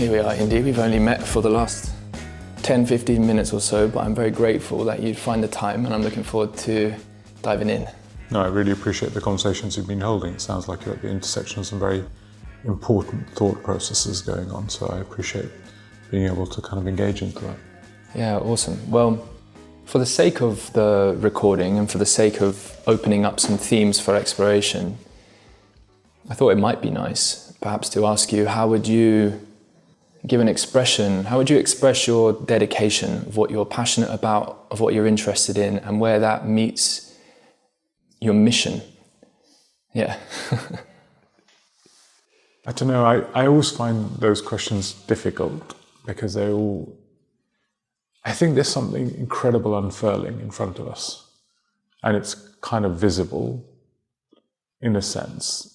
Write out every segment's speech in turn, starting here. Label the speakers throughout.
Speaker 1: Here we are, Indy. We've only met for the last 10-15 minutes or so, but I'm very grateful that you'd find the time, and I'm looking forward to diving in.
Speaker 2: No, I really appreciate the conversations you've been holding. It sounds like you're at the intersection of some very important thought processes going on, so I appreciate being able to kind of engage into that.
Speaker 1: Yeah, awesome. Well, for the sake of the recording and for the sake of opening up some themes for exploration, I thought it might be nice perhaps to ask you, how would you express your dedication of what you're passionate about, of what you're interested in, and where that meets your mission? Yeah.
Speaker 2: I don't know, I always find those questions difficult because I think there's something incredible unfurling in front of us, and it's kind of visible in a sense.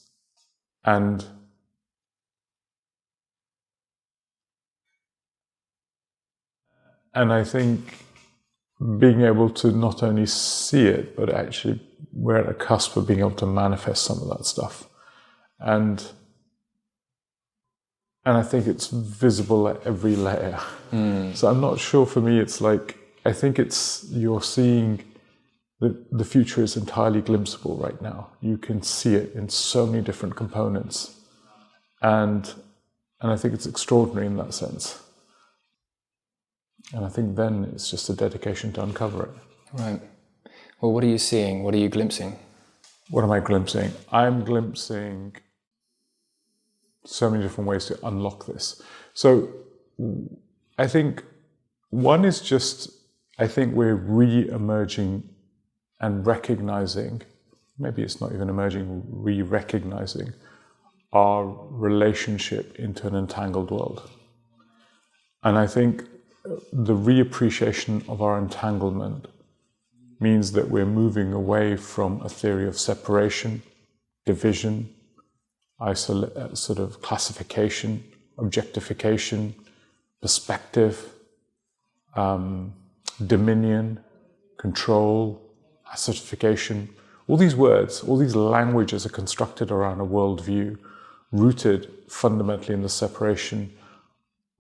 Speaker 2: And I think being able to not only see it, but actually we're at a cusp of being able to manifest some of that stuff. And I think it's visible at every layer. So I'm not sure, for me, it's like, I think it's, you're seeing the future is entirely glimpsable right now. You can see it in so many different components. And I think it's extraordinary in that sense. And I think then it's just a dedication to uncover it.
Speaker 1: Right. Well, what are you seeing? What are you glimpsing?
Speaker 2: What am I glimpsing? I'm glimpsing so many different ways to unlock this. So I think one is just, I think we're re-emerging and recognizing, maybe it's not even emerging, re-recognizing our relationship into an entangled world. And I think the reappreciation of our entanglement means that we're moving away from a theory of separation, division, sort of classification, objectification, perspective, dominion, control, assertification. All these words, all these languages are constructed around a worldview rooted fundamentally in the separation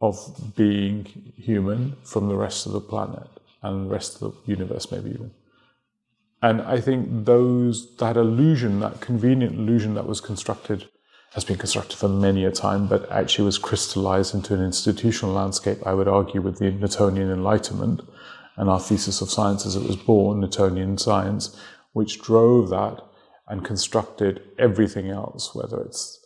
Speaker 2: of being human from the rest of the planet and the rest of the universe, maybe even. And I think that illusion, that convenient illusion that was constructed, has been constructed for many a time, but actually was crystallized into an institutional landscape, I would argue, with the Newtonian Enlightenment and our thesis of science as it was born, Newtonian science, which drove that and constructed everything else, whether it's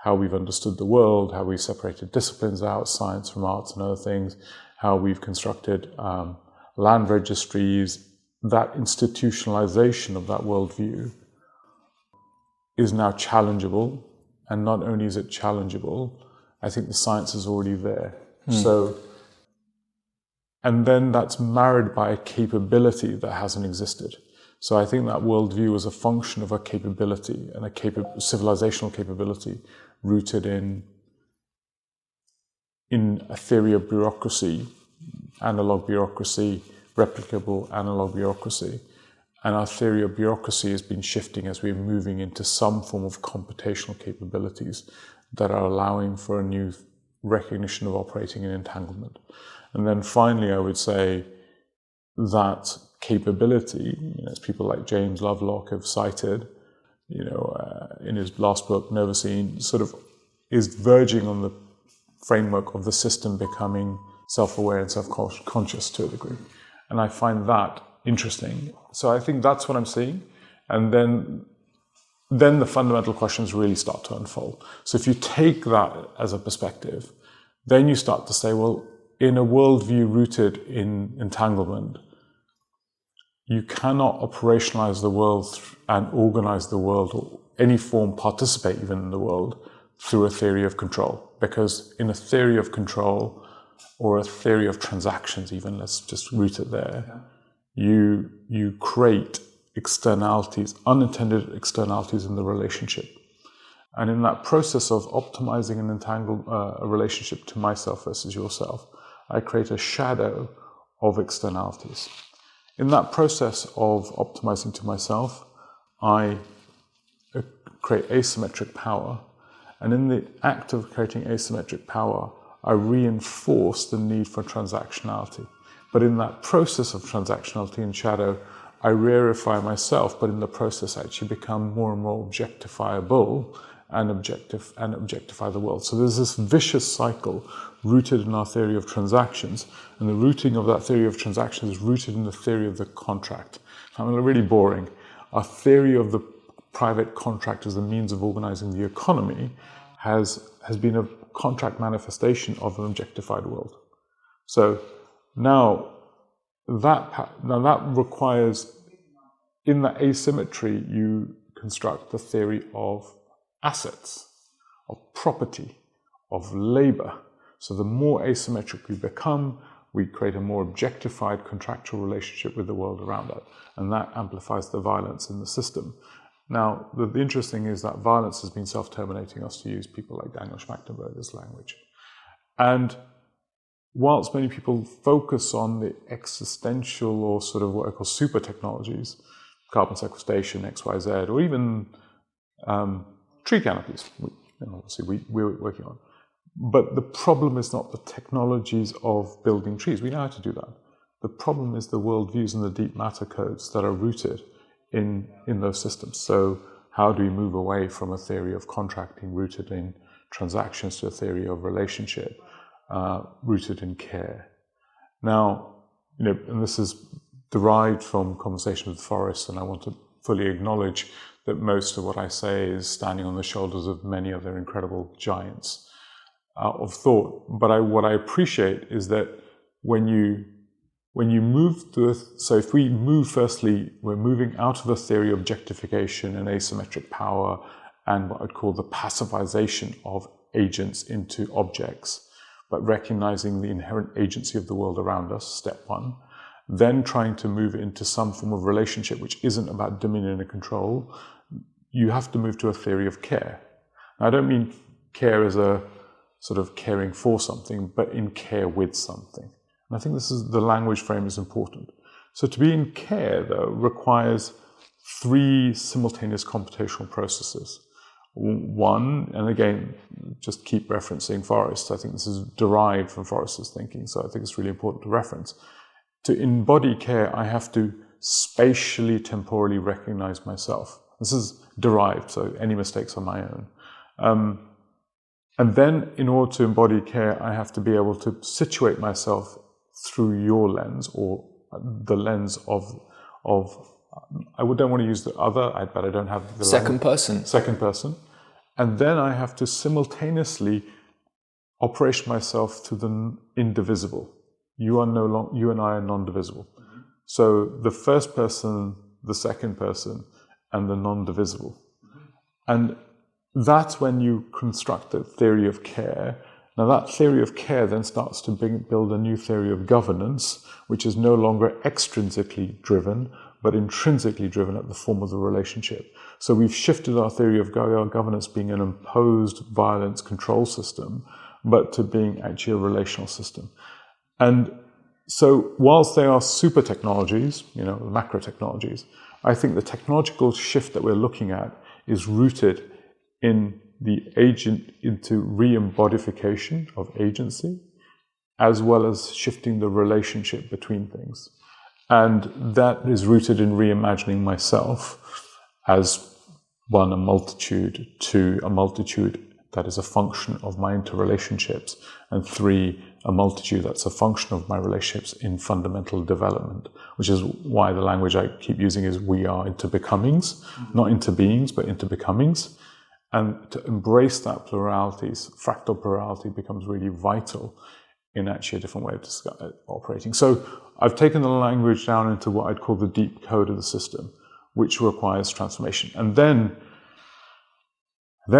Speaker 2: how we've understood the world, how we separated disciplines out, science from arts and other things, how we've constructed land registries. That institutionalization of that worldview is now challengeable. And not only is it challengeable, I think the science is already there. So, and then that's married by a capability that hasn't existed. So I think that worldview is a function of a capability and a civilizational capability rooted in a theory of bureaucracy, analog bureaucracy, replicable analog bureaucracy. And our theory of bureaucracy has been shifting as we're moving into some form of computational capabilities that are allowing for a new recognition of operating in entanglement. And then finally, I would say that capability, as people like James Lovelock have cited, in his last book, Novacine, sort of is verging on the framework of the system becoming self-aware and self-conscious to a degree. And I find that interesting. So I think that's what I'm seeing. And then the fundamental questions really start to unfold. So if you take that as a perspective, then you start to say, well, in a worldview rooted in entanglement, you cannot operationalize the world and organize the world or any form, participate even in the world, through a theory of control. Because in a theory of control, or a theory of transactions even, let's just root it there, you create externalities, unintended externalities in the relationship. And in that process of optimizing and entangle a relationship to myself versus yourself, I create a shadow of externalities. In that process of optimizing to myself, I create asymmetric power. And in the act of creating asymmetric power, I reinforce the need for transactionality. But in that process of transactionality in shadow, I rarefy myself, but in the process I actually become more and more objectifiable and objectify the world. So there's this vicious cycle rooted in our theory of transactions, and the rooting of that theory of transactions is rooted in the theory of the contract. I'm really boring. Our theory of the private contract as a means of organizing the economy has been a contract manifestation of an objectified world. So now that requires, in that asymmetry, you construct the theory of assets, of property, of labor. So the more asymmetric we become, we create a more objectified contractual relationship with the world around us, and that amplifies the violence in the system. Now, the interesting is that violence has been self-terminating, us to use people like Daniel Schmachtenberger's language. And whilst many people focus on the existential or sort of what I call super technologies, carbon sequestration, XYZ, or even tree canopies, obviously we're working on. But the problem is not the technologies of building trees. We know how to do that. The problem is the worldviews and the deep matter codes that are rooted in those systems. So how do we move away from a theory of contracting rooted in transactions to a theory of relationship rooted in care? Now, and this is derived from conversation with Forrest, and I want to fully acknowledge that most of what I say is standing on the shoulders of many other incredible giants of thought. But what I appreciate is that when you move to, so if we move, firstly, we're moving out of a theory of objectification and asymmetric power and what I'd call the passivization of agents into objects, but recognizing the inherent agency of the world around us, step one, then trying to move into some form of relationship which isn't about dominion and control, you have to move to a theory of care. Now, I don't mean care as a sort of caring for something, but in care with something. And I think the language frame is important. So to be in care, though, requires three simultaneous computational processes. One, and again, just keep referencing Forrest. I think this is derived from Forrest's thinking, so I think it's really important to reference. To embody care, I have to spatially, temporally recognize myself. This is derived, so any mistakes are my own. And then, in order to embody care, I have to be able to situate myself through your lens, or the lens of I don't want to use the other, but I don't have the
Speaker 1: second person.
Speaker 2: Second person. And then I have to simultaneously operation myself to the indivisible. You and I are non-divisible. Mm-hmm. So the first person, the second person, and the non-divisible. Mm-hmm. And that's when you construct the theory of care. Now that theory of care then starts to build a new theory of governance, which is no longer extrinsically driven, but intrinsically driven at the form of the relationship. So we've shifted our theory of governance being an imposed violence control system, but to being actually a relational system. And so whilst they are super technologies, macro technologies, I think the technological shift that we're looking at is rooted in the agent into re-embodification of agency, as well as shifting the relationship between things. And that is rooted in reimagining myself as one, a multitude, two, a multitude that is a function of my interrelationships, and three, a multitude that's a function of my relationships in fundamental development, which is why the language I keep using is we are into becomings, not into beings, but into becomings. And to embrace that plurality, fractal plurality, becomes really vital in actually a different way of operating. So I've taken the language down into what I'd call the deep code of the system, which requires transformation. And then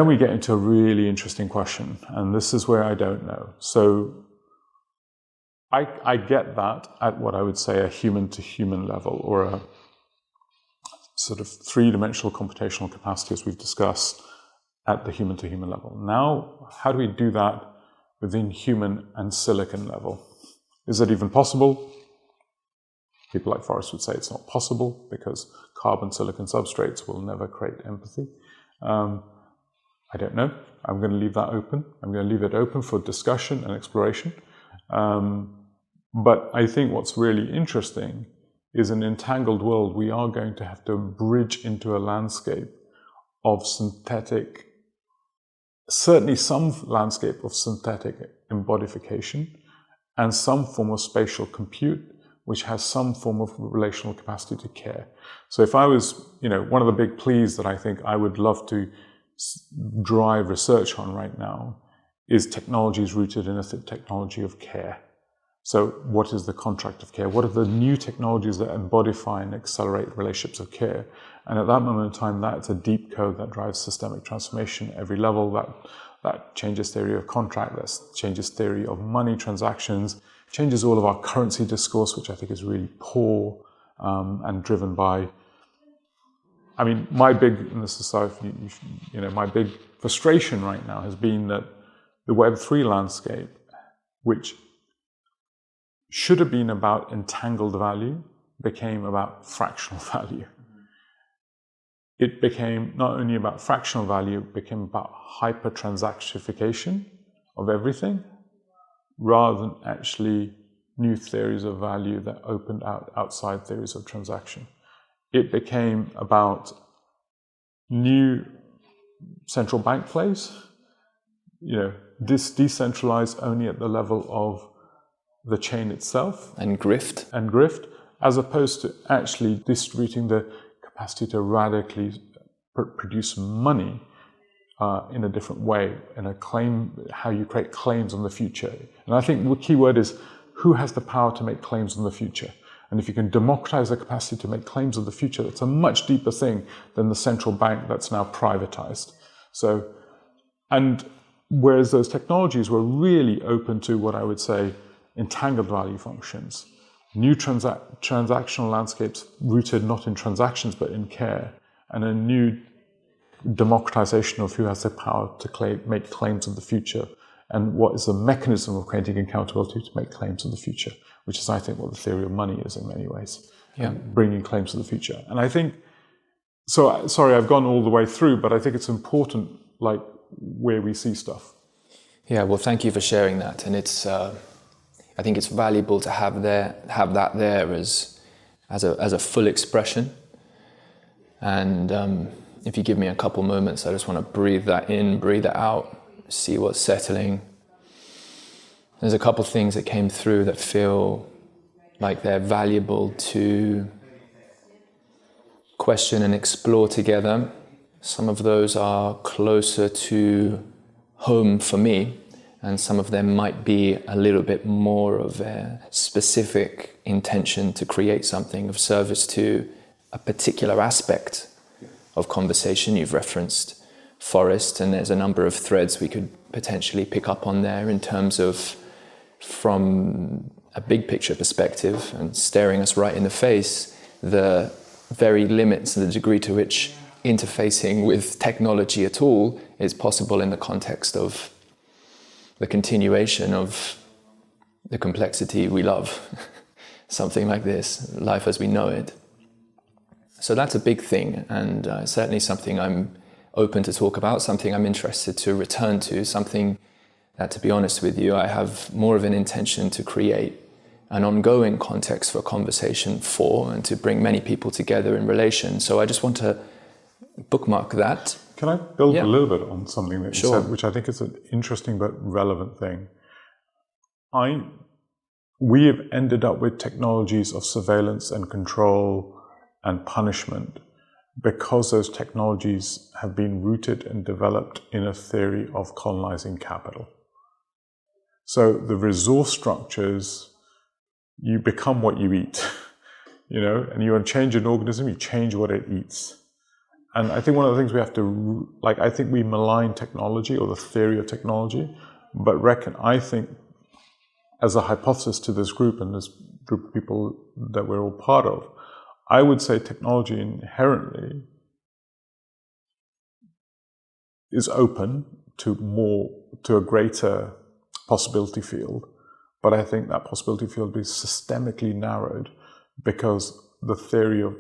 Speaker 2: we get into a really interesting question, and this is where I don't know. So I get that at what I would say a human-to-human level, or a sort of three-dimensional computational capacity, as we've discussed, at the human-to-human level. Now, how do we do that within human and silicon level? Is it even possible? People like Forrest would say it's not possible because carbon-silicon substrates will never create empathy. I don't know. I'm going to leave that open. I'm going to leave it open for discussion and exploration. But I think what's really interesting is an entangled world. We are going to have to bridge into a landscape of synthetic, certainly some landscape of synthetic embodification and some form of spatial compute, which has some form of relational capacity to care. So if I was, one of the big pleas that I think I would love to drive research on right now is technologies rooted in a technology of care. So what is the contract of care? What are the new technologies that embodify and accelerate relationships of care? And at that moment in time, that's a deep code that drives systemic transformation at every level. That changes theory of contract, that changes theory of money transactions, changes all of our currency discourse, which I think is really poor and driven by, my big frustration right now has been that the Web3 landscape, which should have been about entangled value, became about fractional value. It became not only about fractional value, it became about hyper-transactification of everything, rather than actually new theories of value that opened out outside theories of transaction. It became about new central bank plays, decentralized only at the level of the chain itself.
Speaker 1: And grift.
Speaker 2: As opposed to actually distributing the capacity to radically produce money in a different way, in a claim, how you create claims on the future. And I think the key word is who has the power to make claims on the future. And if you can democratize the capacity to make claims of the future, that's a much deeper thing than the central bank that's now privatized. So, and whereas those technologies were really open to what I would say entangled value functions, new transactional landscapes rooted not in transactions but in care, and a new democratization of who has the power to make claims of the future, and what is the mechanism of creating accountability to make claims of the future, which is, I think, what the theory of money is in many ways, bringing claims to the future. And I think, so sorry, I've gone all the way through, but I think it's important, like, where we see stuff.
Speaker 1: Yeah, well, thank you for sharing that, and it's. I think it's valuable to have that there as a full expression. And if you give me a couple moments, I just want to breathe that in, breathe it out, see what's settling. There's a couple things that came through that feel like they're valuable to question and explore together. Some of those are closer to home for me, and some of them might be a little bit more of a specific intention to create something of service to a particular aspect of conversation. You've referenced forest, and there's a number of threads we could potentially pick up on there in terms of, from a big picture perspective and staring us right in the face, the very limits and the degree to which interfacing with technology at all is possible in the context of the continuation of the complexity we love, something like this, life as we know it. So that's a big thing, and certainly something I'm open to talk about, something I'm interested to return to, something that, to be honest with you, I have more of an intention to create an ongoing context for conversation for, and to bring many people together in relation. So I just want to bookmark that.
Speaker 2: Can I build a little bit on something that you
Speaker 1: Sure.
Speaker 2: said, which I think is an interesting but relevant thing? We have ended up with technologies of surveillance and control and punishment because those technologies have been rooted and developed in a theory of colonizing capital. So the resource structures, you become what you eat, and you want to change an organism, you change what it eats. And I think one of the things we have to, I think we malign technology or the theory of technology, but I think as a hypothesis to this group and this group of people that we're all part of, I would say technology inherently is open to a greater possibility field. But I think that possibility field is systemically narrowed because the theory of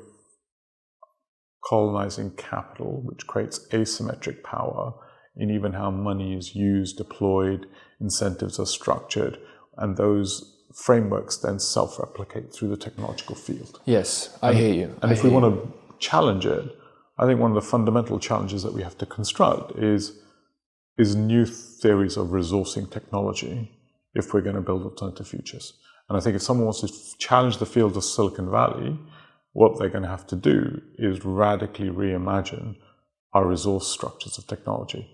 Speaker 2: colonizing capital, which creates asymmetric power, in even how money is used, deployed, incentives are structured, and those frameworks then self-replicate through the technological field.
Speaker 1: Yes, I hear you.
Speaker 2: And if we want to challenge it, I think one of the fundamental challenges that we have to construct is new theories of resourcing technology if we're going to build alternative futures. And I think if someone wants to challenge the field of Silicon Valley, what they're going to have to do is radically reimagine our resource structures of technology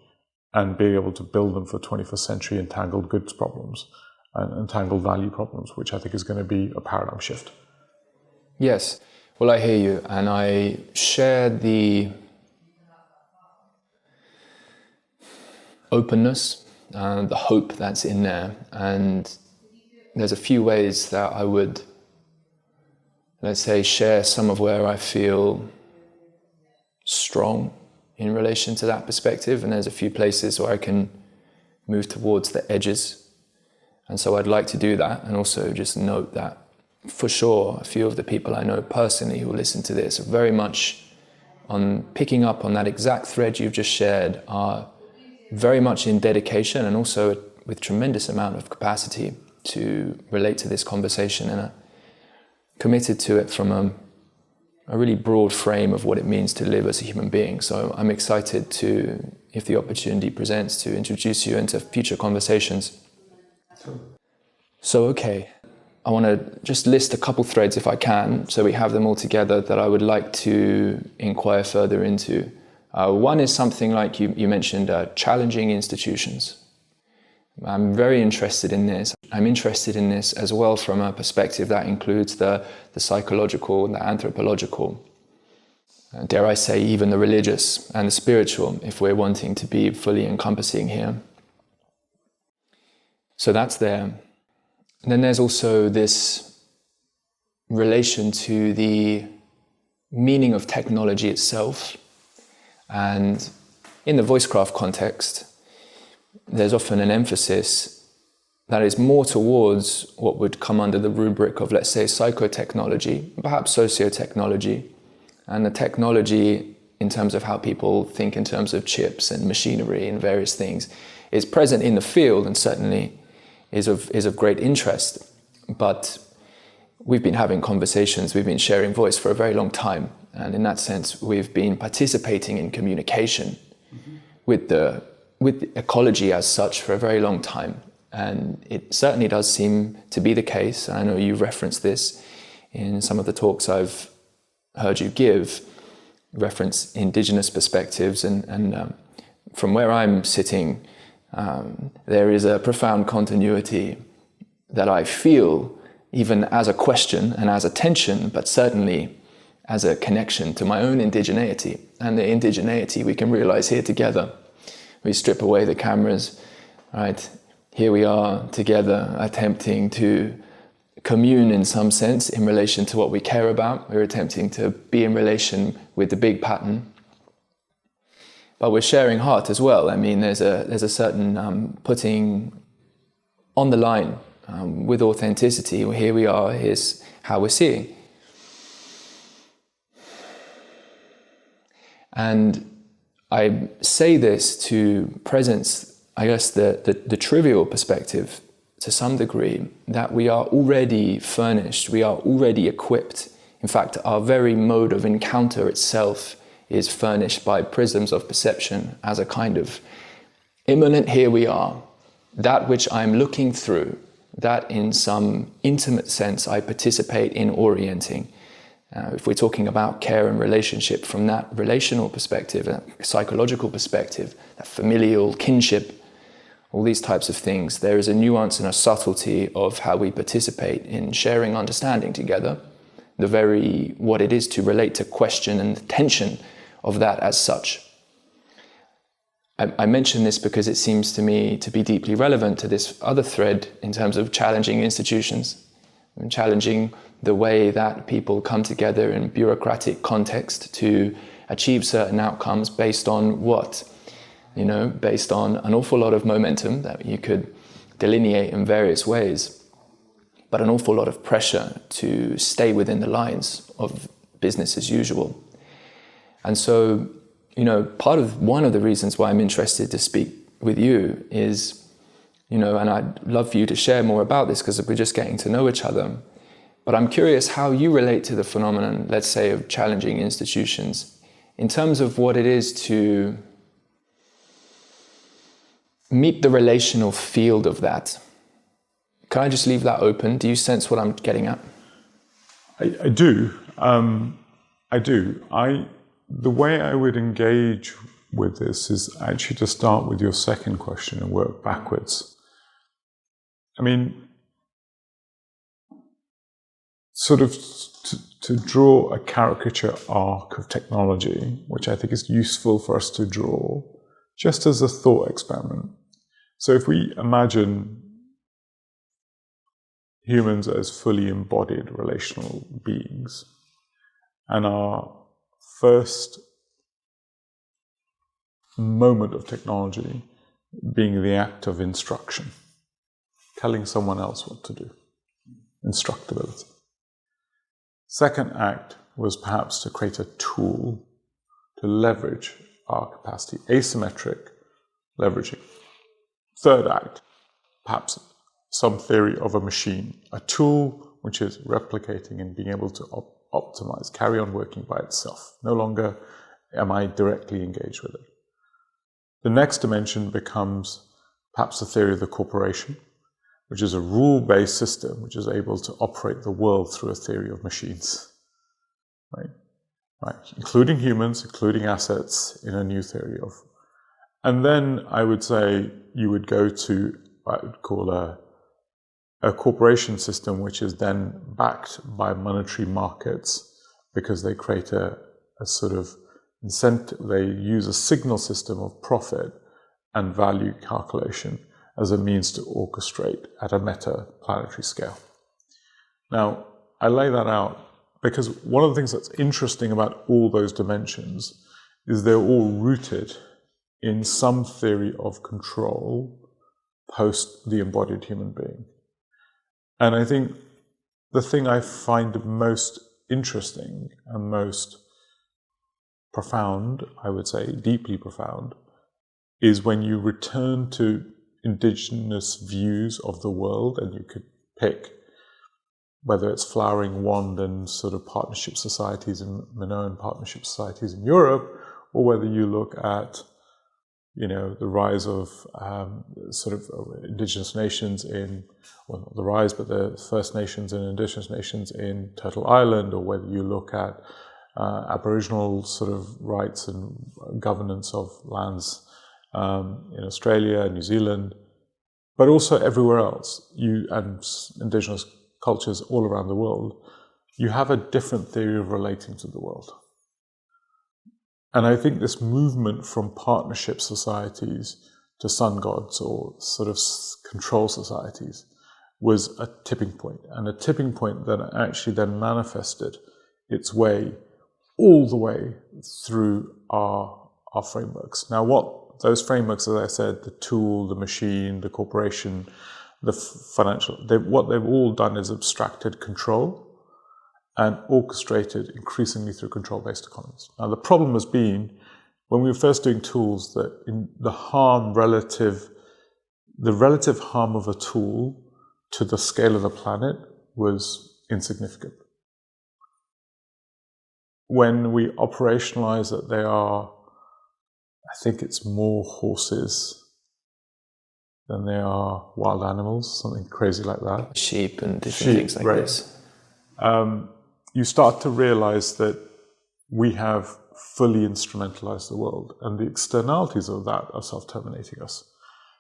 Speaker 2: and be able to build them for 21st century entangled goods problems and entangled value problems, which I think is going to be a paradigm shift.
Speaker 1: Yes. Well, I hear you, and I share the openness, the hope that's in there, and there's a few ways that I would, let's say, share some of where I feel strong in relation to that perspective, and there's a few places where I can move towards the edges, and so I'd like to do that, and also just note that for sure, a few of the people I know personally who listen to this are very much on picking up on that exact thread you've just shared, are very much in dedication and also with tremendous amount of capacity to relate to this conversation and are committed to it from a really broad frame of what it means to live as a human being. So I'm excited to, if the opportunity presents, to introduce you into future conversations. So, okay. I want to just list a couple threads if I can, so we have them all together, that I would like to inquire further into. One is something like you mentioned, challenging institutions. I'm very interested in this. I'm interested in this as well from a perspective that includes the psychological, the anthropological, dare I say even the religious and the spiritual, if we're wanting to be fully encompassing here. So that's there. And then there's also this relation to the meaning of technology itself. And in the voicecraft context, there's often an emphasis that is more towards what would come under the rubric of, let's say, psychotechnology, perhaps sociotechnology, and the technology in terms of how people think in terms of chips and machinery and various things is present in the field and certainly is of great interest, but we've been having conversations, we've been sharing voice for a very long time, and in that sense we've been participating in communication with the ecology as such for a very long time, and it certainly does seem to be the case. I know you've referenced this in some of the talks I've heard you give, reference indigenous perspectives, and from where I'm sitting, there is a profound continuity that I feel even as a question and as a tension, but certainly as a connection to my own indigeneity and the indigeneity we can realize here together. We strip away the cameras, right? Here we are together attempting to commune in some sense in relation to what we care about. We're attempting to be in relation with the big pattern. But we're sharing heart as well. I mean, there's a certain putting on the line with authenticity. Well, here we are, here's how we're seeing. And I say this to presence, I guess, the trivial perspective to some degree, that we are already furnished, we are already equipped. In fact, our very mode of encounter itself is furnished by prisms of perception as a kind of immanent here we are, that which I'm looking through, that in some intimate sense I participate in orienting. If we're talking about care and relationship from that relational perspective, a psychological perspective, that familial kinship, all these types of things, there is a nuance and a subtlety of how we participate in sharing understanding together, the very what it is to relate to question and the tension of that as such. I mention this because it seems to me to be deeply relevant to this other thread in terms of challenging institutions and challenging the way that people come together in bureaucratic context to achieve certain outcomes based on what? You know, based on an awful lot of momentum that you could delineate in various ways, but an awful lot of pressure to stay within the lines of business as usual. And so one of the reasons why I'm interested to speak with you is, and I'd love for you to share more about this because we're just getting to know each other. But I'm curious how you relate to the phenomenon, let's say, of challenging institutions in terms of what it is to meet the relational field of that. Can I just leave that open? Do you sense what I'm getting at?
Speaker 2: I do. I do. The way I would engage with this is actually to start with your second question and work backwards. I mean, sort of to draw a caricature arc of technology, which I think is useful for us to draw, just as a thought experiment. So if we imagine humans as fully embodied relational beings, and our first moment of technology being the act of instruction, telling someone else what to do, instructability. Second act was perhaps to create a tool to leverage our capacity, asymmetric leveraging. Third act, perhaps some theory of a machine, a tool which is replicating and being able to optimize, carry on working by itself. No longer am I directly engaged with it. The next dimension becomes perhaps the theory of the corporation, which is a rule-based system which is able to operate the world through a theory of machines, right? Including humans, including assets in a new theory of. And then I would say you would go to what I would call a corporation system, which is then backed by monetary markets because they create a sort of incentive. They use a signal system of profit and value calculation as a means to orchestrate at a meta-planetary scale. Now, I lay that out because one of the things that's interesting about all those dimensions is they're all rooted in some theory of control post the embodied human being. And I think the thing I find most interesting and most profound, I would say deeply profound, is when you return to indigenous views of the world, and you could pick whether it's flowering wand and sort of partnership societies and Minoan partnership societies in Europe, or whether you look at, the rise of sort of indigenous nations in, well, not the rise, but the First Nations and indigenous nations in Turtle Island, or whether you look at Aboriginal sort of rights and governance of lands in Australia, New Zealand, but also everywhere else, and indigenous cultures all around the world, you have a different theory of relating to the world. And I think this movement from partnership societies to sun gods or sort of control societies was a tipping point, and a tipping point that actually then manifested its way all the way through our frameworks. Now, what those frameworks, as I said, the tool, the machine, the corporation, the financial, what they've all done is abstracted control and orchestrated increasingly through control-based economies. Now, the problem has been, when we were first doing tools, that in the relative harm of a tool to the scale of the planet was insignificant. When we operationalize that they are, I think it's more horses than they are wild animals, something crazy like that.
Speaker 1: Sheep and different things like this.
Speaker 2: You start to realize that we have fully instrumentalized the world, and the externalities of that are self-terminating us.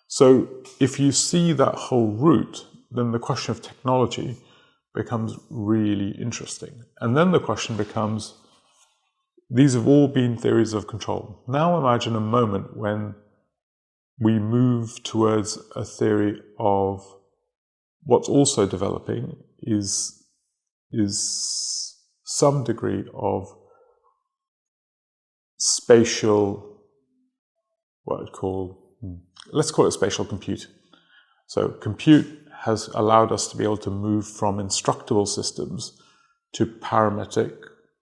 Speaker 2: So if you see that whole route, then the question of technology becomes really interesting. And then the question becomes, these have all been theories of control. Now imagine a moment when we move towards a theory of what's also developing is some degree of spatial, let's call it spatial compute. So compute has allowed us to be able to move from instructable systems to parametric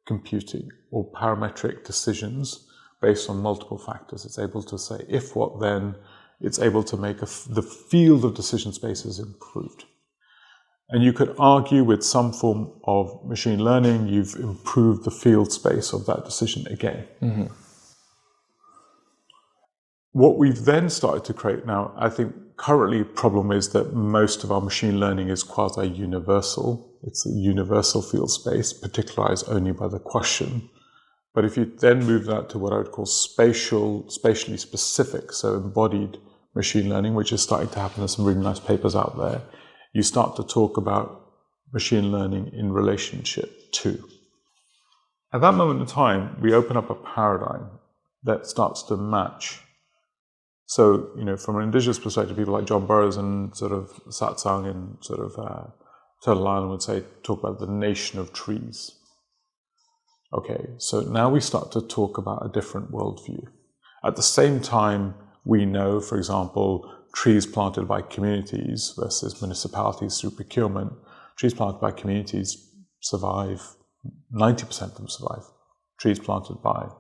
Speaker 2: computing or parametric decisions based on multiple factors. It's able to say if, what, then. It's able to make the field of decision spaces improved. And you could argue with some form of machine learning, you've improved the field space of that decision again. Mm-hmm. What we've then started to create now, I think currently the problem is that most of our machine learning is quasi-universal. It's a universal field space, particularized only by the question. But if you then move that to what I would call spatially specific, so embodied machine learning, which is starting to happen, there's some really nice papers out there, you start to talk about machine learning in relationship to. At that moment in time, we open up a paradigm that starts to match. So, from an indigenous perspective, people like John Burroughs and sort of Satsang and sort of Turtle Island would talk about the nation of trees. Okay, so now we start to talk about a different worldview. At the same time, we know, for example, trees planted by communities versus municipalities through procurement. Trees planted by communities survive, 90% of them survive. Trees planted by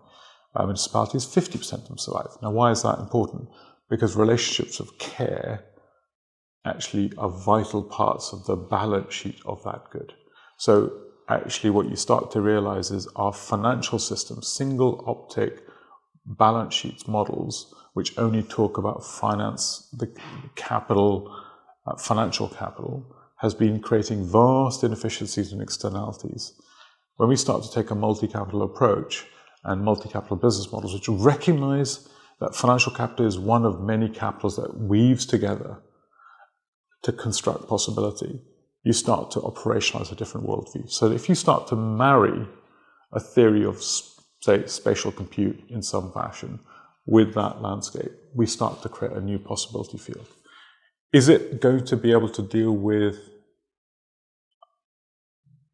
Speaker 2: municipalities, 50% of them survive. Now, why is that important? Because relationships of care actually are vital parts of the balance sheet of that good. So actually what you start to realize is our financial system, single optic balance sheets models, which only talk about finance, the capital, financial capital, has been creating vast inefficiencies and externalities. When we start to take a multi-capital approach and multi-capital business models, which recognize that financial capital is one of many capitals that weaves together to construct possibility, you start to operationalize a different worldview. So if you start to marry a theory of, say, spatial compute in some fashion with that landscape, we start to create a new possibility field. Is it going to be able to deal with,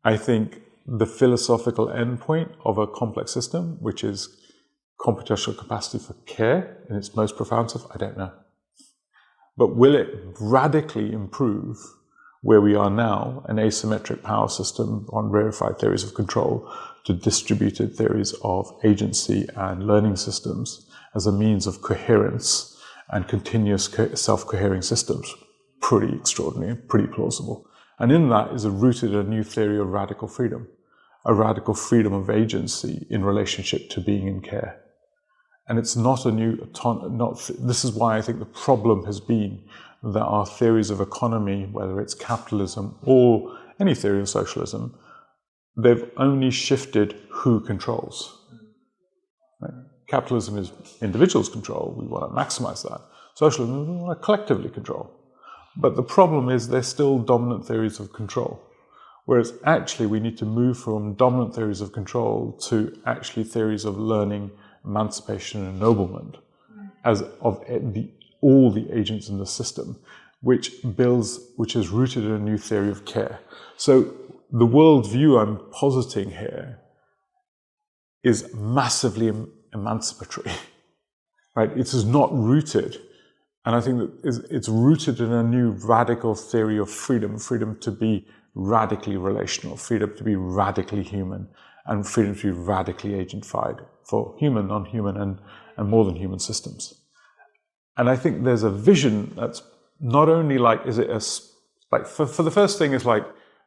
Speaker 2: I think, the philosophical endpoint of a complex system, which is computational capacity for care in its most profound sense? I don't know. But will it radically improve where we are now, an asymmetric power system on rarefied theories of control, to distributed theories of agency and learning systems as a means of coherence and continuous self-cohering systems? Pretty extraordinary, pretty plausible. And in that is rooted a new theory of radical freedom, a radical freedom of agency in relationship to being in care. And it's not a new, this is why I think the problem has been that our theories of economy, whether it's capitalism or any theory of socialism, they've only shifted who controls. Right? Capitalism is individuals control, we want to maximize that. Socialism, we want to collectively control. But the problem is they're still dominant theories of control. Whereas actually we need to move from dominant theories of control to actually theories of learning, emancipation and ennoblement as of all the agents in the system, which is rooted in a new theory of care. So the worldview I'm positing here is massively emancipatory, right? It is not rooted, and I think that it's rooted in a new radical theory of freedom, freedom to be radically relational, freedom to be radically human, and freedom to be radically agentified for human, non-human, and more than human systems. And I think there's a vision that's not only like, is it for the first thing, is like,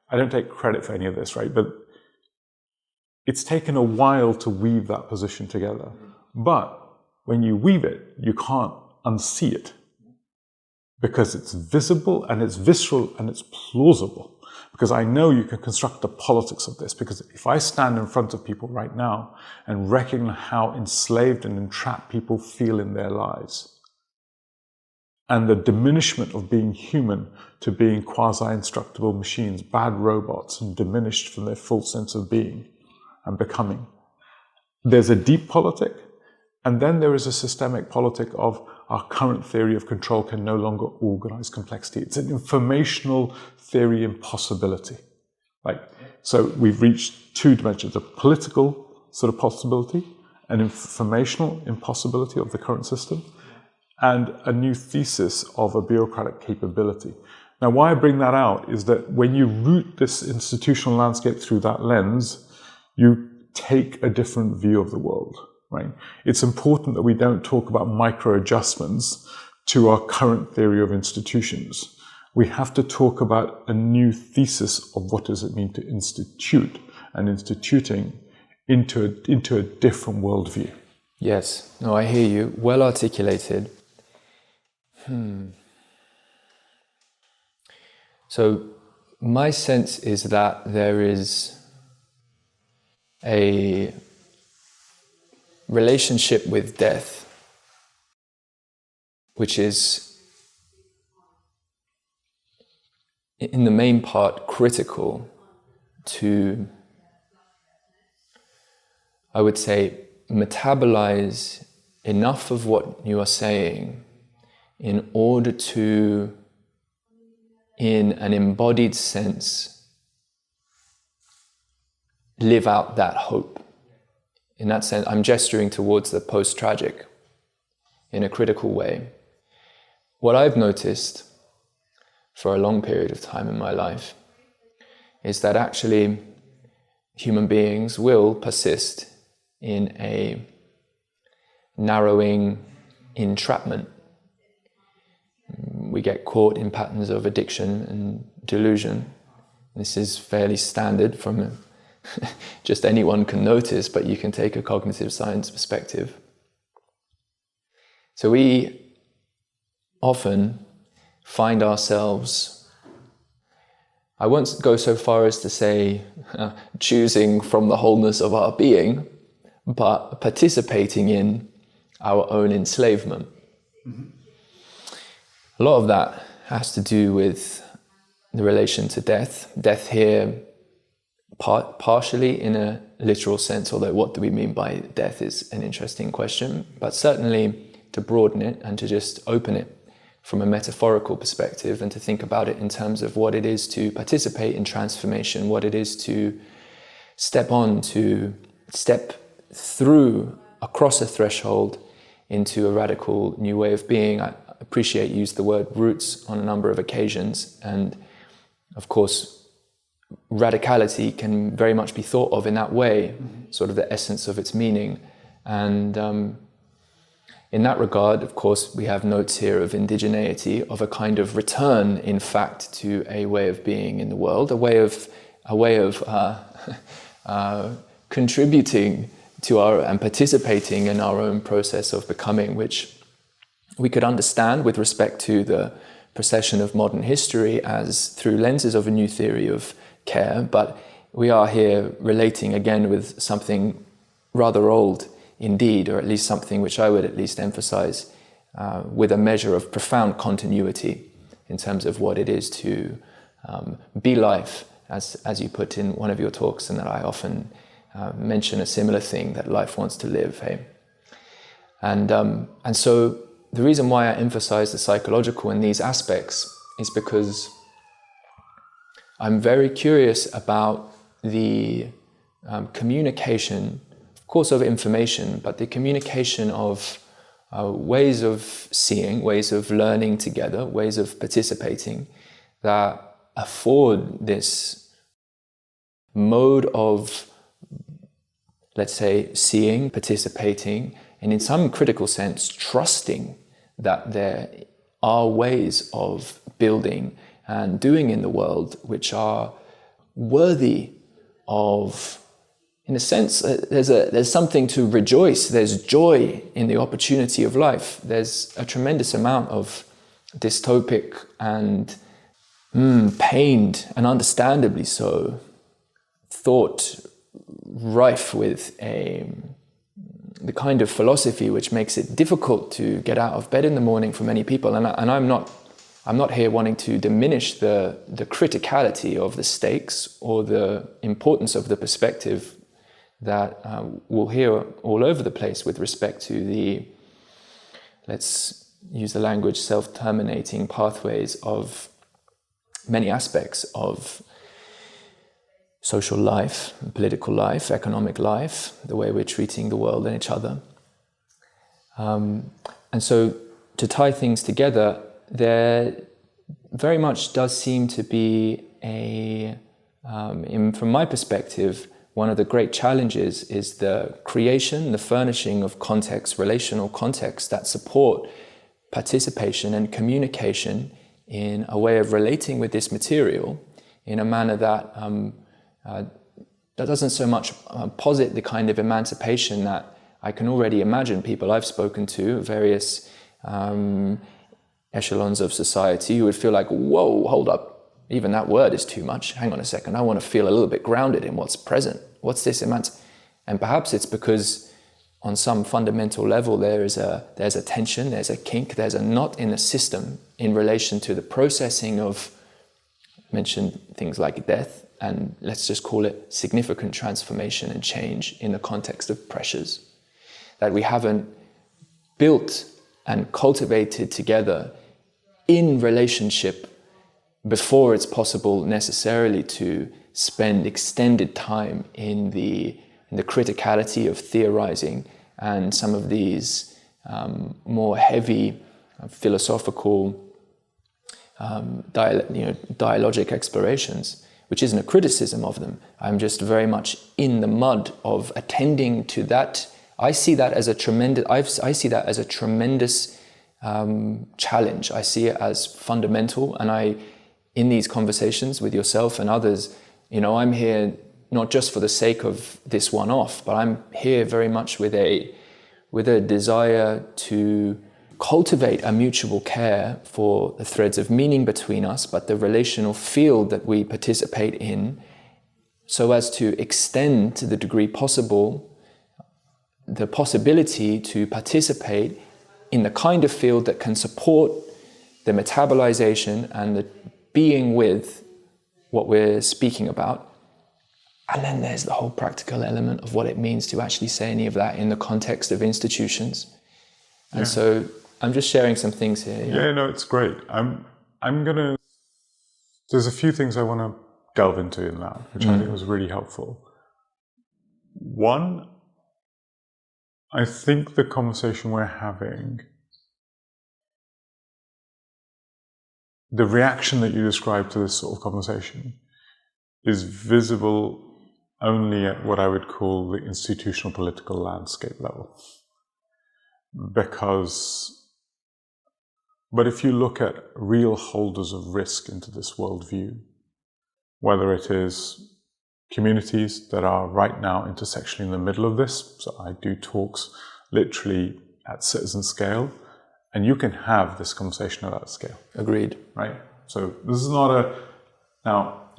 Speaker 2: I don't take credit for any of this, right? But it's taken a while to weave that position together. But when you weave it, you can't unsee it because it's visible and it's visceral and it's plausible. Because I know you can construct the politics of this, because if I stand in front of people right now and recognize how enslaved and entrapped people feel in their lives, and the diminishment of being human to being quasi-instructable machines, bad robots, and diminished from their full sense of being and becoming. There's a deep politic, and then there is a systemic politic of our current theory of control can no longer organize complexity. It's an informational theory impossibility. So we've reached two dimensions, a political sort of possibility, an informational impossibility of the current system, and a new thesis of a bureaucratic capability. Now, why I bring that out is that when you root this institutional landscape through that lens, you take a different view of the world. right? It's important that we don't talk about micro adjustments to our current theory of institutions. We have to talk about a new thesis of what does it mean to institute and instituting into a different worldview.
Speaker 1: Yes, no, I hear you. Well articulated. So my sense is that there is a relationship with death which is in the main part critical to, I would say, metabolize enough of what you are saying in order to, in an embodied sense, live out that hope. In that sense, I'm gesturing towards the post-tragic in a critical way. What I've noticed for a long period of time in my life is that actually human beings will persist in a narrowing entrapment. We get caught in patterns of addiction and delusion. This is fairly standard from just anyone can notice, but you can take a cognitive science perspective. So we often find ourselves, I won't go so far as to say choosing from the wholeness of our being, but participating in our own enslavement. Mm-hmm. A lot of that has to do with the relation to death. Death here, partially in a literal sense, although what do we mean by death is an interesting question, but certainly to broaden it and to just open it from a metaphorical perspective and to think about it in terms of what it is to participate in transformation, what it is to step through across a threshold into a radical new way of being. I appreciate you used the word roots on a number of occasions, and of course radicality can very much be thought of in that way, sort of the essence of its meaning. And in that regard, of course, we have notes here of indigeneity, of a kind of return, in fact, to a way of being in the world, a way of contributing to and participating in our own process of becoming, which we could understand with respect to the procession of modern history as through lenses of a new theory of care, but we are here relating again with something rather old indeed, or at least something which I would at least emphasize with a measure of profound continuity in terms of what it is to be life, as you put in one of your talks, and that I often mention a similar thing, that life wants to live, hey? And so the reason why I emphasize the psychological in these aspects is because I'm very curious about the communication, of course, of information, but the communication of ways of seeing, ways of learning together, ways of participating that afford this mode of, let's say, seeing, participating, and in some critical sense, trusting that there are ways of building and doing in the world which are worthy of, in a sense, there's something to rejoice. There's joy in the opportunity of life. There's a tremendous amount of dystopic and pained, and understandably so, thought rife with the kind of philosophy which makes it difficult to get out of bed in the morning for many people. And I'm not here wanting to diminish the criticality of the stakes or the importance of the perspective that we'll hear all over the place with respect to the, let's use the language, self-terminating pathways of many aspects of social life, political life, economic life, the way we're treating the world and each other. And so to tie things together, there very much does seem to be from my perspective, one of the great challenges is the creation, the furnishing of context, relational contexts that support participation and communication in a way of relating with this material in a manner that that doesn't so much posit the kind of emancipation that I can already imagine people I've spoken to, various echelons of society, who would feel like, whoa, hold up, even that word is too much. Hang on a second, I want to feel a little bit grounded in what's present. What's this And perhaps it's because on some fundamental level there's a tension, there's a kink, there's a knot in the system in relation to the processing of, mentioned things like death, and let's just call it significant transformation and change in the context of pressures that we haven't built and cultivated together in relationship before it's possible necessarily to spend extended time in the criticality of theorizing and some of these more heavy philosophical dialogic explorations, which isn't a criticism of them. I'm just very much in the mud of attending to that. I see that as a tremendous. I see that as a tremendous challenge. I see it as fundamental, and in these conversations with yourself and others, I'm here not just for the sake of this one-off, but I'm here very much with a desire to cultivate a mutual care for the threads of meaning between us, but the relational field that we participate in, so as to extend to the degree possible the possibility to participate in the kind of field that can support the metabolization and the being with what we're speaking about. And then there's the whole practical element of what it means to actually say any of that in the context of institutions. And so I'm just sharing some things here.
Speaker 2: Yeah, no, it's great. There's a few things I want to delve into in that, which I think was really helpful. One, I think the conversation we're having, the reaction that you described to this sort of conversation is visible only at what I would call the institutional political landscape level. But if you look at real holders of risk into this worldview, whether it is communities that are right now intersectionally in the middle of this, so I do talks literally at citizen scale, and you can have this conversation at that scale.
Speaker 1: Agreed.
Speaker 2: Right? So this is not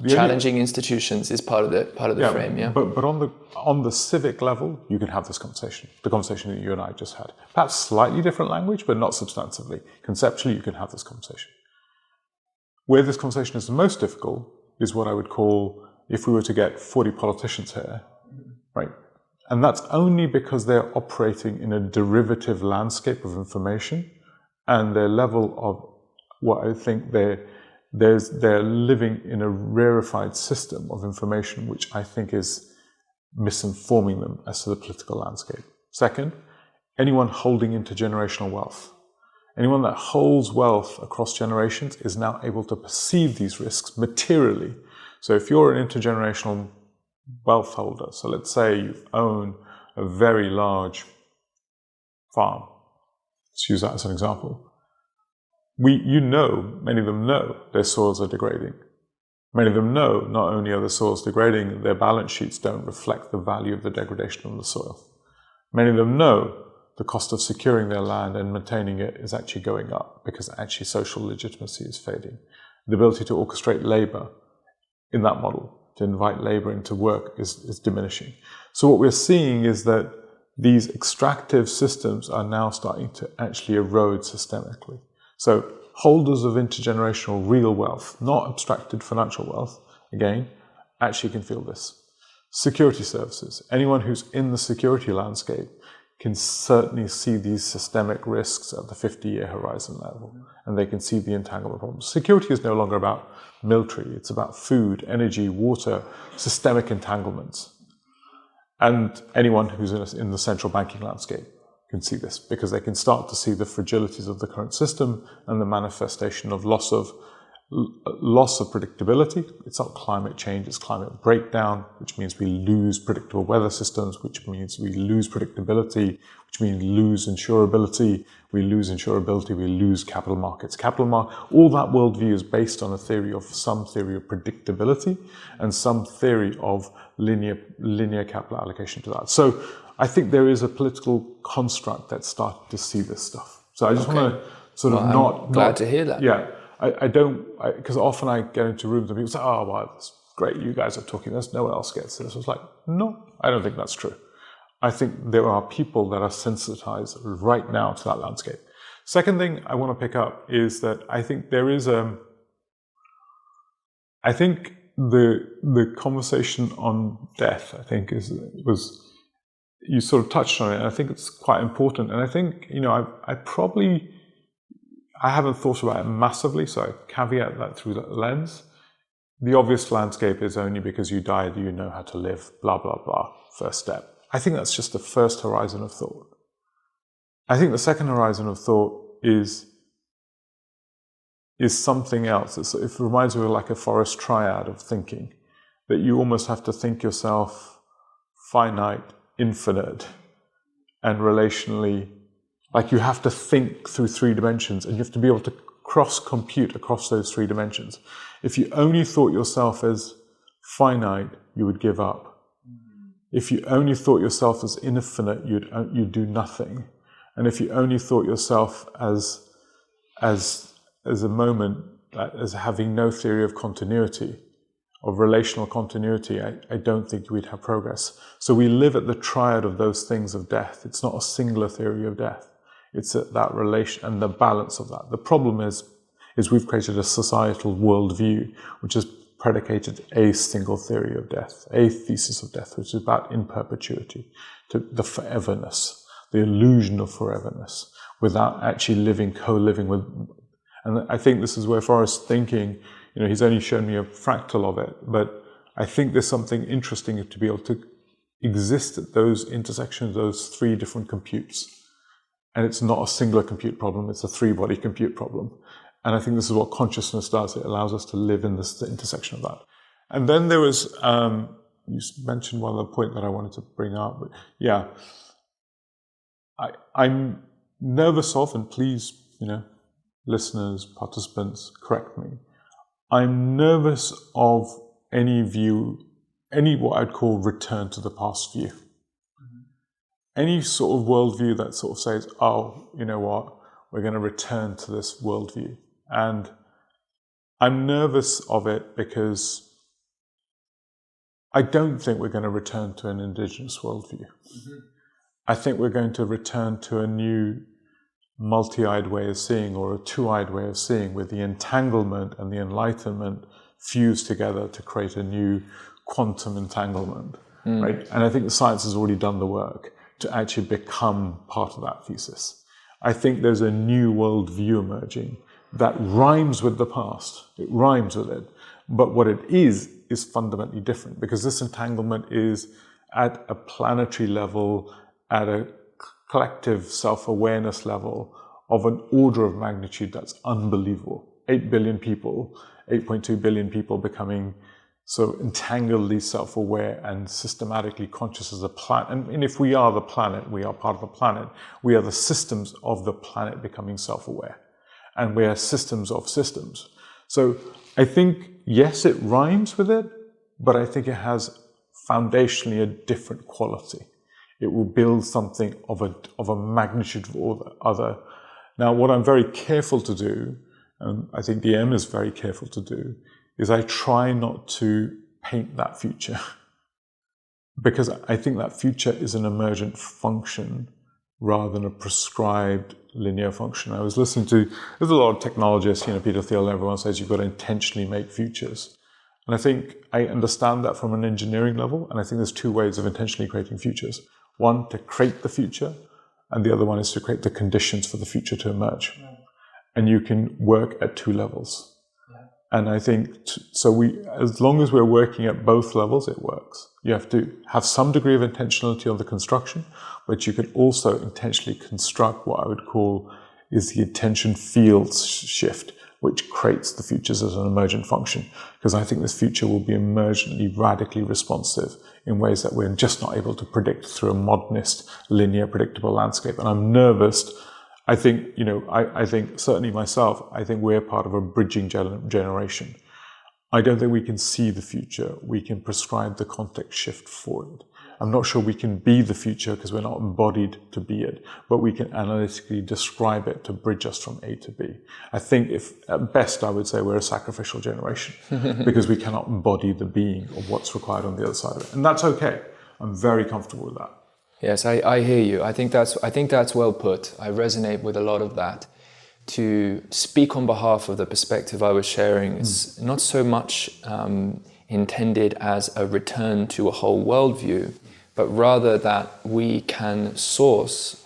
Speaker 1: challenging institutions is part of the frame, yeah.
Speaker 2: But on the civic level, you can have this conversation. The conversation that you and I just had. Perhaps slightly different language, but not substantively. Conceptually, you can have this conversation. Where this conversation is the most difficult is what I would call, if we were to get 40 politicians here, right? And that's only because they're operating in a derivative landscape of information, and their level of what I think they're living in a rarefied system of information, which I think is misinforming them as to the political landscape. Second, anyone holding intergenerational wealth. Anyone that holds wealth across generations is now able to perceive these risks materially. So if you're an intergenerational wealth holder, so let's say you own a very large farm, let's use that as an example. Many of them know their soils are degrading. Many of them know not only are the soils degrading, their balance sheets don't reflect the value of the degradation of the soil. Many of them know the cost of securing their land and maintaining it is actually going up because actually social legitimacy is fading. The ability to orchestrate labor in that model, to invite labor into work, is diminishing. So what we're seeing is that these extractive systems are now starting to actually erode systemically. So holders of intergenerational real wealth, not abstracted financial wealth, again, actually can feel this. Security services. Anyone who's in the security landscape can certainly see these systemic risks at the 50-year horizon level, and they can see the entanglement problems. Security is no longer about military, it's about food, energy, water, systemic entanglements. And anyone who's in the central banking landscape can see this, because they can start to see the fragilities of the current system and the manifestation of loss of loss of predictability. It's not climate change, it's climate breakdown, which means we lose predictable weather systems, which means we lose predictability, which means lose insurability. We lose insurability, we lose capital markets. All that worldview is based on some theory of predictability and some theory of linear capital allocation to that. So I think there is a political construct that's starting to see this stuff. So I just want to sort of
Speaker 1: I'm glad to hear that.
Speaker 2: Yeah. I don't, because often I get into rooms and people say, oh, well, that's great, you guys are talking this, no one else gets this. It's like, no, I don't think that's true. I think there are people that are sensitized right now to that landscape. Second thing I want to pick up is that I think there is I think the conversation on death, I think you sort of touched on it, and I think it's quite important. And I think, I haven't thought about it massively, so I caveat that through that lens. The obvious landscape is only because you died, you know how to live, blah, blah, blah, first step. I think that's just the first horizon of thought. I think the second horizon of thought is something else. It reminds me of like a forest triad of thinking, that you almost have to think yourself finite, infinite, and relationally. Like you have to think through 3 dimensions, and you have to be able to cross-compute across those 3 dimensions. If you only thought yourself as finite, you would give up. If you only thought yourself as infinite, you'd do nothing. And if you only thought yourself as a moment, as having no theory of continuity, of relational continuity, I don't think we'd have progress. So we live at the triad of those things of death. It's not a singular theory of death. It's that relation and the balance of that. The problem is we've created a societal worldview which has predicated a single theory of death, a thesis of death, which is about in perpetuity, to the foreverness, the illusion of foreverness, without actually co-living with. And I think this is where Forrest's thinking, he's only shown me a fractal of it, but I think there's something interesting to be able to exist at those intersections, those 3 different computes. And it's not a singular compute problem, it's a 3-body compute problem. And I think this is what consciousness does. It allows us to live in the intersection of that. And then there was, you mentioned one other point that I wanted to bring up. But yeah, I'm nervous of, and please, listeners, participants, correct me. I'm nervous of any what I'd call return to the past view. Any sort of worldview that sort of says, oh, you know what, we're going to return to this worldview. And I'm nervous of it because I don't think we're going to return to an indigenous worldview. Mm-hmm. I think we're going to return to a new multi-eyed way of seeing, or a 2-eyed way of seeing, with the entanglement and the enlightenment fused together to create a new quantum entanglement, right? And I think the science has already done the work to actually become part of that thesis. I think there's a new worldview emerging that rhymes with the past. It rhymes with it. But what it is fundamentally different, because this entanglement is at a planetary level, at a collective self-awareness level of an order of magnitude that's unbelievable. 8 billion people, 8.2 billion people becoming so entangledly self-aware and systematically conscious as a planet. And if we are the planet, we are part of the planet. We are the systems of the planet becoming self-aware. And we are systems of systems. So I think, yes, it rhymes with it, but I think it has foundationally a different quality. It will build something of a magnitude of other. Now, what I'm very careful to do, and I think DM is very careful to do, is I try not to paint that future. Because I think that future is an emergent function rather than a prescribed linear function. I was listening to, there's a lot of technologists, Peter Thiel, everyone says you've got to intentionally make futures. And I think I understand that from an engineering level, and I think there's 2 ways of intentionally creating futures. One, to create the future, and the other one is to create the conditions for the future to emerge. Yeah. And you can work at 2 levels. And I think, as long as we're working at both levels, it works. You have to have some degree of intentionality on the construction, but you can also intentionally construct what I would call is the attention field shift. which creates the futures as an emergent function. Because I think this future will be emergently radically responsive in ways that we're just not able to predict through a modernist, linear, predictable landscape. And I'm nervous. I think, I think certainly myself, I think we're part of a bridging generation. I don't think we can see the future. We can prescribe the context shift for it. I'm not sure we can be the future because we're not embodied to be it, but we can analytically describe it to bridge us from A to B. I think if, at best, I would say we're a sacrificial generation because we cannot embody the being of what's required on the other side of it. And that's okay. I'm very comfortable with that.
Speaker 1: Yes, I hear you. I think that's well put. I resonate with a lot of that. To speak on behalf of the perspective I was sharing is not so much intended as a return to a whole worldview, but rather that we can source.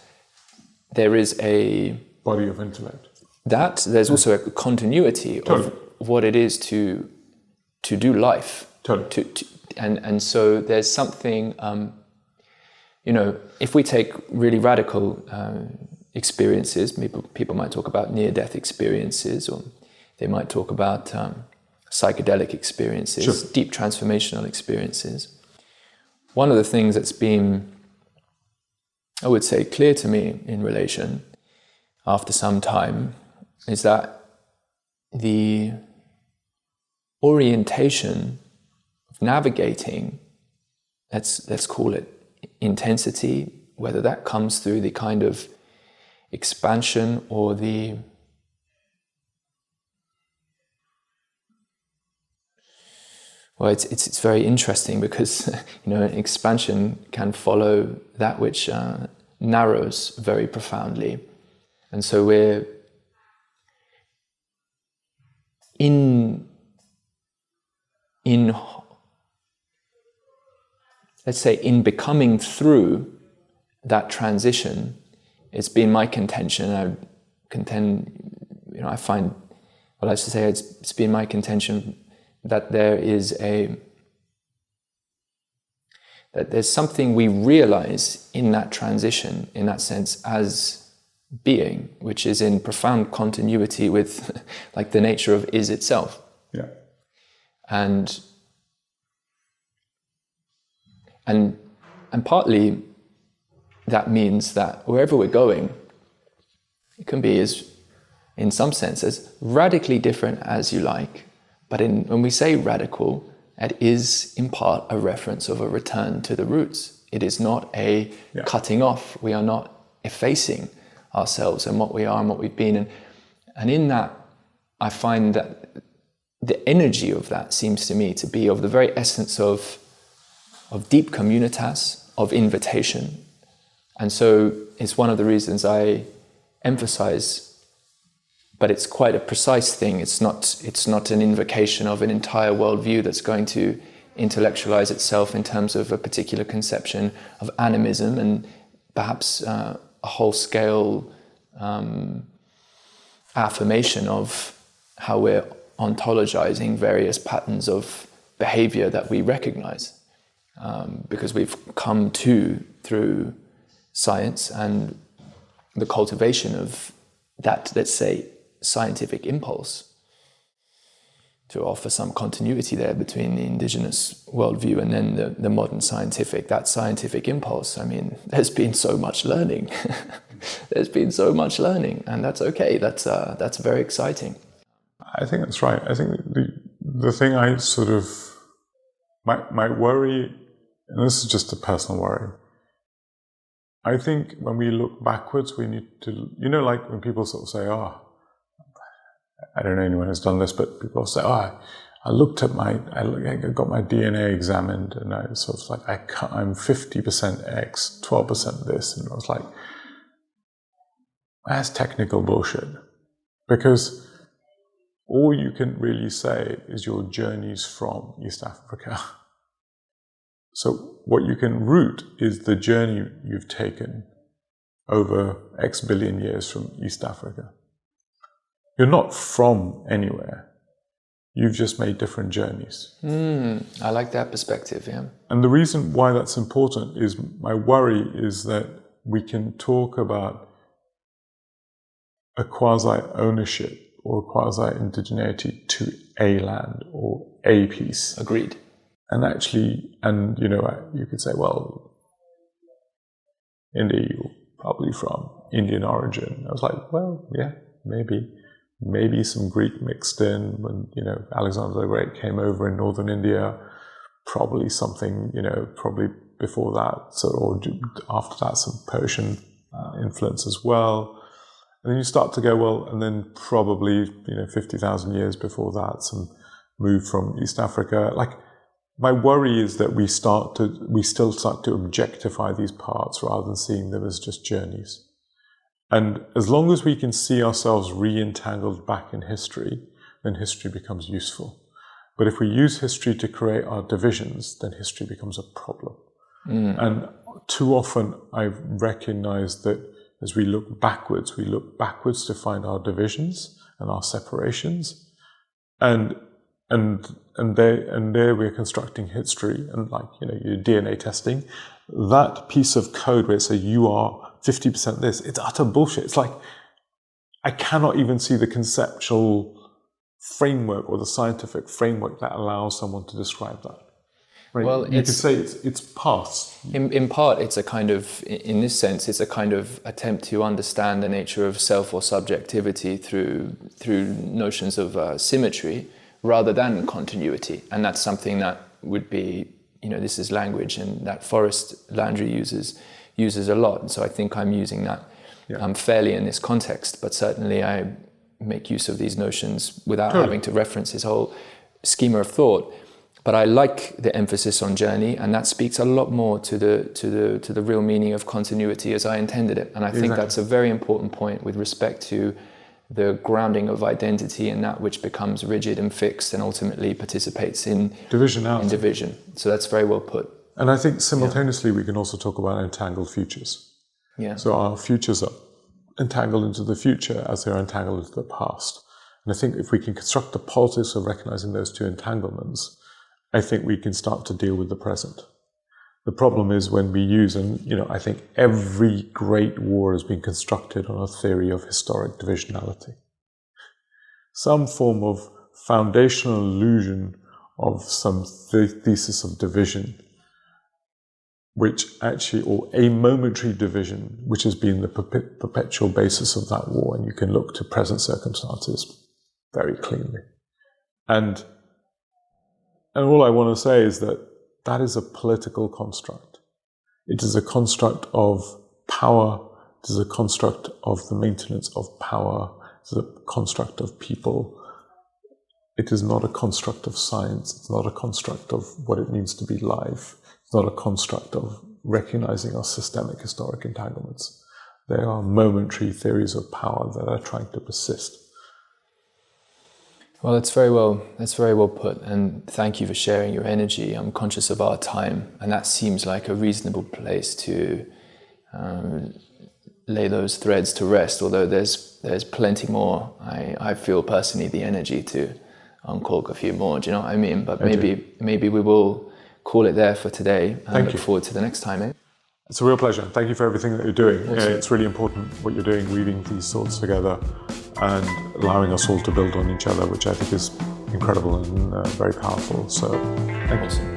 Speaker 1: There is a
Speaker 2: body of intellect.
Speaker 1: There's also a continuity of what it is to do life.
Speaker 2: Totally.
Speaker 1: And so there's something, if we take really radical experiences, people might talk about near-death experiences, or they might talk about psychedelic experiences, deep transformational experiences. One of the things that's been, I would say, clear to me in relation after some time is that the orientation of navigating, let's call it intensity, whether that comes through the kind of expansion or the it's very interesting because expansion can follow that which narrows very profoundly, and so we're in let's say in becoming through that transition. It's been my contention. I find, well, I should say it's been my contention that there's something we realize in that transition, in that sense, as being, which is in profound continuity with, like, the nature of is itself.
Speaker 2: Yeah.
Speaker 1: And partly that means that wherever we're going, it can be in some sense as radically different as you like. But when we say radical, it is in part a reference of a return to the roots. It is not a cutting off. We are not effacing ourselves and what we are and what we've been. And in that, I find that the energy of that seems to me to be of the very essence of deep communitas, of invitation. And so it's one of the reasons I emphasize, but it's quite a precise thing. It's not an invocation of an entire worldview that's going to intellectualize itself in terms of a particular conception of animism and perhaps a whole-scale affirmation of how we're ontologizing various patterns of behavior that we recognize, because we've come through science and the cultivation of that, let's say, scientific impulse, to offer some continuity there between the indigenous worldview and then the modern scientific, that scientific impulse. I mean, there's been so much learning. There's been so much learning, and that's okay. That's very exciting.
Speaker 2: I think that's right. I think the thing I sort of, my worry, and this is just a personal worry, I think when we look backwards, we need to, like when people sort of say, I don't know anyone who's done this, but people say, I got my DNA examined, and I sort of like, I'm 50% X, 12% this, and I was like, that's technical bullshit. Because all you can really say is your journeys from East Africa. So what you can root is the journey you've taken over X billion years from East Africa. You're not from anywhere. You've just made different journeys.
Speaker 1: I like that perspective, yeah.
Speaker 2: And the reason why that's important is, my worry is that we can talk about a quasi-ownership or quasi-indigeneity to a land or a piece.
Speaker 1: Agreed.
Speaker 2: And actually, and you know, you could say, well, Indy, you're probably from Indian origin. I was like, well, yeah, maybe some Greek mixed in when, you know, Alexander the Great came over in northern India, probably something, you know, probably before that, so, or after that, some Persian influence as well. And then you start to go, well, and then probably, you know, 50,000 years before that, some move from East Africa. Like, my worry is that we still start to objectify these parts rather than seeing them as just journeys. And as long as we can see ourselves re-entangled back in history, then history becomes useful. But if we use history to create our divisions, then history becomes a problem. And too often I've recognized that as we look backwards to find our divisions and our separations. And there we're constructing history, and like, you know, your DNA testing, that piece of code where it says you are 50% this, it's utter bullshit. It's like, I cannot even see the conceptual framework or the scientific framework that allows someone to describe that. Right?
Speaker 1: Well,
Speaker 2: you could say it's paths.
Speaker 1: In part, it's a kind of, in this sense, it's a kind of attempt to understand the nature of self or subjectivity through notions of symmetry rather than continuity. And that's something that would be, you know, this is language, and that Forrest Landry uses a lot. And so I think I'm using that fairly in this context, but certainly I make use of these notions without having to reference his whole schema of thought. But I like the emphasis on journey, and that speaks a lot more to the real meaning of continuity as I intended it. And I think that's a very important point with respect to the grounding of identity and that which becomes rigid and fixed and ultimately participates in division. So that's very well put.
Speaker 2: And I think simultaneously we can also talk about entangled futures.
Speaker 1: Yeah.
Speaker 2: So our futures are entangled into the future as they're entangled into the past. And I think if we can construct the politics of recognizing those two entanglements, I think we can start to deal with the present. The problem is when we use, and you know, I think every great war has been constructed on a theory of historic divisionality. Some form of foundational illusion of some thesis of division, which actually, or a momentary division, which has been the perpetual basis of that war. And you can look to present circumstances very cleanly. And all I want to say is that is a political construct. It is a construct of power. It is a construct of the maintenance of power. It is a construct of people. It is not a construct of science. It's not a construct of what it means to be live. It's not a construct of recognizing our systemic historic entanglements. They are momentary theories of power that are trying to persist.
Speaker 1: Well, that's very well put, and thank you for sharing your energy. I'm conscious of our time, and that seems like a reasonable place to lay those threads to rest, although there's plenty more. I feel personally the energy to uncork a few more, do you know what I mean? But maybe we will call it there for today, and look forward to the next time, eh?
Speaker 2: It's a real pleasure. Thank you for everything that you're doing.
Speaker 1: Awesome.
Speaker 2: It's really important what you're doing, weaving these thoughts together and allowing us all to build on each other, which I think is incredible and very powerful. So thank you.